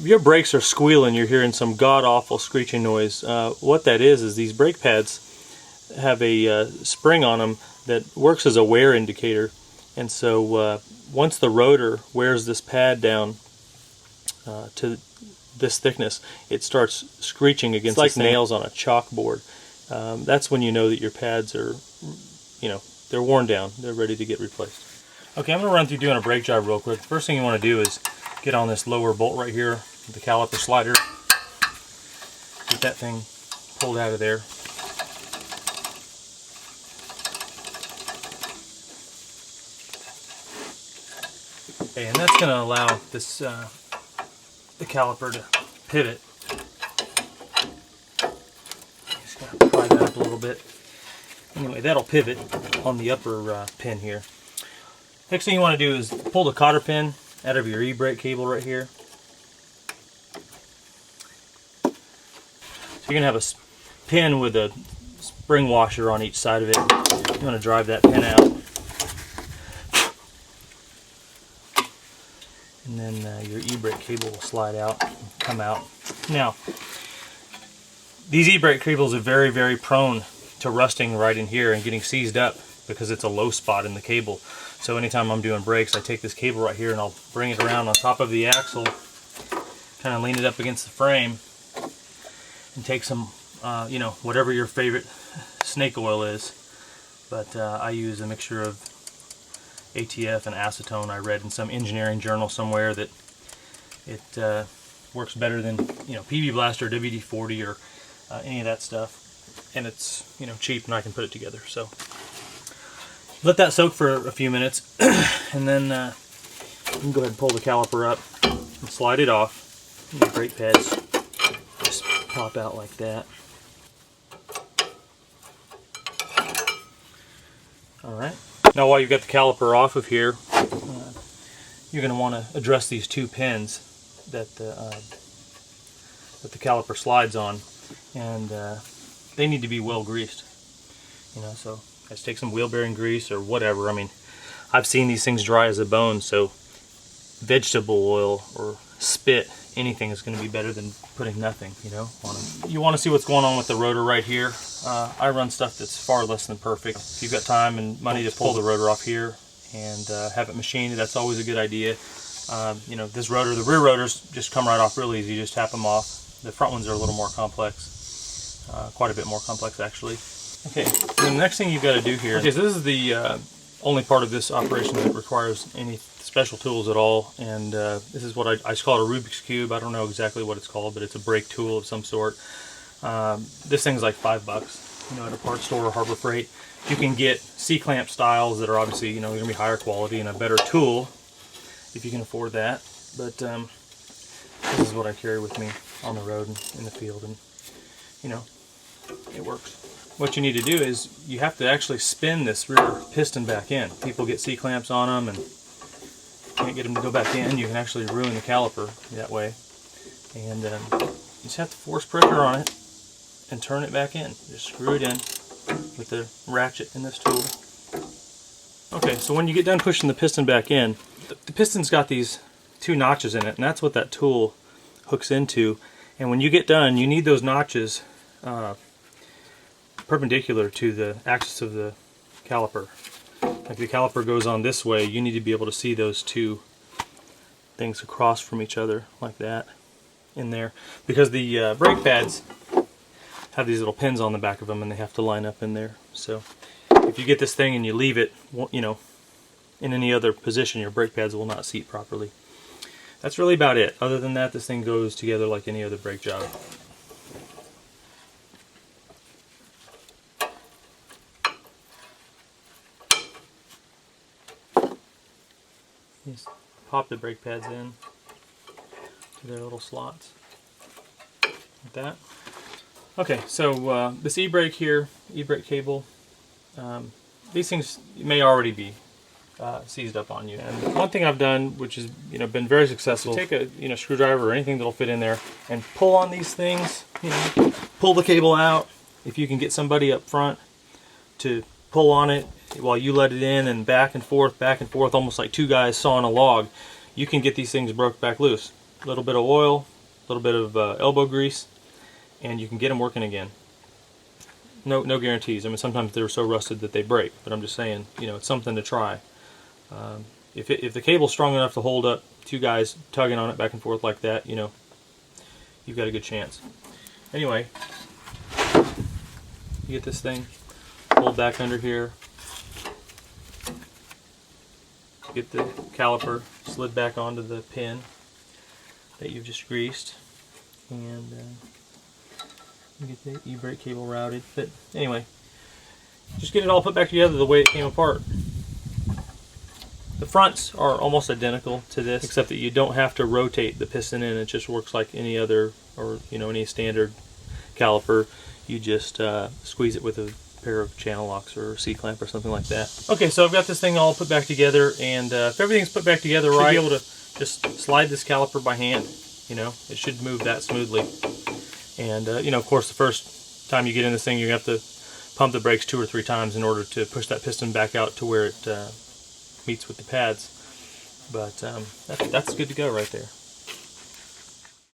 your brakes are squealing, you're hearing some god-awful screeching noise. What that is these brake pads have a spring on them that works as a wear indicator. And so once the rotor wears this pad down to this thickness, it starts screeching against like nails on a chalkboard. That's when you know that your pads are, they're worn down. They're ready to get replaced. Okay, I'm going to run through doing a brake job real quick. The first thing you want to do is get on this lower bolt right here, the caliper slider. Get that thing pulled out of there. Okay, and that's going to allow this the caliper to pivot. Just going to pry that up a little bit. Anyway, that'll pivot on the upper pin here. Next thing you want to do is pull the cotter pin out of your e-brake cable right here. So you're going to have a pin with a spring washer on each side of it. You want to drive that pin out. And then your e-brake cable will slide out and come out. Now, these e-brake cables are very, very prone to rusting right in here and getting seized up because it's a low spot in the cable. So anytime I'm doing brakes, I take this cable right here and I'll bring it around on top of the axle, kind of lean it up against the frame, and take some, whatever your favorite snake oil is. But I use a mixture of ATF and acetone. I read in some engineering journal somewhere that it works better than PB Blaster, WD-40, or any of that stuff, and it's cheap and I can put it together. So let that soak for a few minutes, and then you can go ahead and pull the caliper up and slide it off. And the brake pads just pop out like that. Alright. Now while you've got the caliper off of here, you're going to want to address these two pins that the caliper slides on, and they need to be well greased. So just take some wheel bearing grease or whatever. I mean, I've seen these things dry as a bone, so vegetable oil or spit, anything is going to be better than putting nothing, on them. You want to see what's going on with the rotor right here. I run stuff that's far less than perfect. If you've got time and money to pull the rotor off here and have it machined, that's always a good idea. This rotor, the rear rotors just come right off real easy. You just tap them off. The front ones are a little more complex, quite a bit more complex actually. Okay, the next thing you've got to do here, okay, so this is the only part of this operation that requires any special tools at all, and this is what I just call it a Rubik's Cube. I don't know exactly what it's called, but it's a brake tool of some sort. This thing's like $5, at a parts store or Harbor Freight. You can get C-clamp styles that are obviously, going to be higher quality and a better tool if you can afford that. But this is what I carry with me on the road and in the field, and it works. What you need to do is you have to actually spin this rear piston back in. People get C-clamps on them and can't get them to go back in. You can actually ruin the caliper that way. And you just have to force pressure on it and turn it back in. Just screw it in with the ratchet in this tool. Okay, so when you get done pushing the piston back in, the piston's got these two notches in it, and that's what that tool hooks into. And when you get done, you need those notches perpendicular to the axis of the caliper. Like the caliper goes on this way, you need to be able to see those two things across from each other like that in there, because the brake pads have these little pins on the back of them and they have to line up in there. So if you get this thing and you leave it, in any other position, your brake pads will not seat properly. That's really about it. Other than that, this thing goes together like any other brake job. Just pop the brake pads in to their little slots like that. Okay, so this e-brake here, e-brake cable, these things may already be seized up on you. And one thing I've done, which has been very successful, take a screwdriver or anything that'll fit in there and pull on these things. Pull the cable out. If you can get somebody up front to pull on it while you let it in, and back and forth, almost like two guys sawing a log, you can get these things broke back loose. a little bit of oil, a little bit of elbow grease, and you can get them working again. No guarantees. I mean, sometimes they're so rusted that they break, but I'm just saying, you know, it's something to try. If the cable's strong enough to hold up two guys tugging on it back and forth like that, you know, you've got a good chance. Anyway, you get this thing pulled back under here, get the caliper slid back onto the pin that you've just greased, and get the e-brake cable routed. But anyway, just get it all put back together the way it came apart. The fronts are almost identical to this, except that you don't have to rotate the piston in. It just works like any other, or you know, any standard caliper. You just squeeze it with a pair of channel locks or a C-clamp or something like that. Okay, so I've got this thing all put back together, and if everything's put back together right, you'll be able to just slide this caliper by hand. You know, it should move that smoothly. And you know, of course, the first time you get in this thing, you have to pump the brakes 2 or 3 times in order to push that piston back out to where it meets with the pads. But that's good to go right there.